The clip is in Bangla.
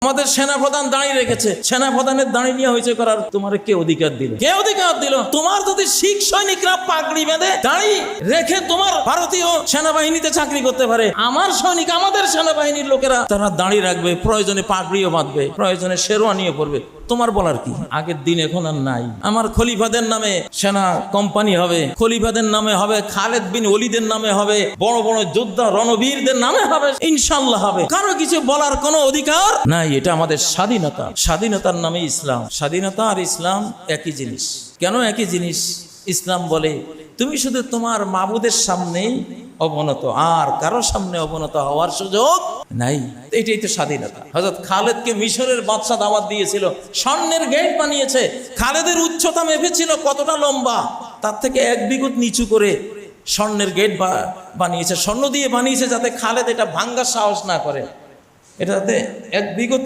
আমাদের সেনাপ্রধান দাঁড়িয়ে রেখেছে, সেনাপ্রধানের দাঁড়িয়ে নিয়ে হয়েছে করার তোমার কে অধিকার দিল? কে অধিকার দিল? তোমার যদি শিখ সৈনিকরা পাগড়ি বেঁধে দাঁড়িয়ে রেখে তোমার ভারতীয় সেনাবাহিনীতে চাকরি করতে পারে, আমার সৈনিক আমাদের সেনাবাহিনীর লোকেরা তারা দাঁড়িয়ে রাখবে, প্রয়োজনে পাগড়িও বাঁধবে, প্রয়োজনে শেরওয়ানিও পরবে, তোমার বলার কি? আগের দিন এখন আর নাই। আমার খলিফাদের নামে সেনা কোম্পানি হবে, খলিফাদের নামে হবে, খালেদ বিন ওলিদের নামে হবে, বড় বড় যোদ্ধা রণবীরদের নামে হবে, ইনশাআল্লাহ হবে। কারো কিছু বলার কোনো অধিকার নাই। এটা আমাদের স্বাধীনতা। স্বাধীনতার নামে ইসলাম। স্বাধীনতা আর ইসলাম একই জিনিস। কেন একই জিনিস? ইসলাম বলে তুমি শুধু তোমার মাবুদের সামনেই অবনত, আর কারো সামনে অবনত হওয়ার সুযোগ নাই। এটাই তো স্বাধীনতা। হযরত খালেদকে মিশরের বাদশা দাওয়াত দিয়েছিল, স্বর্ণের গেট বানিয়েছে। খালেদের উচ্চতা মেপেছিল কতটা লম্বা, তার থেকে 1 বিঘত নিচু করে স্বর্ণের গেট বানিয়েছে। স্বর্ণ দিয়ে বানিয়েছে যাতে খালেদ এটা ভাঙ্গার সাহস না করে, এটাতে 1 বিঘত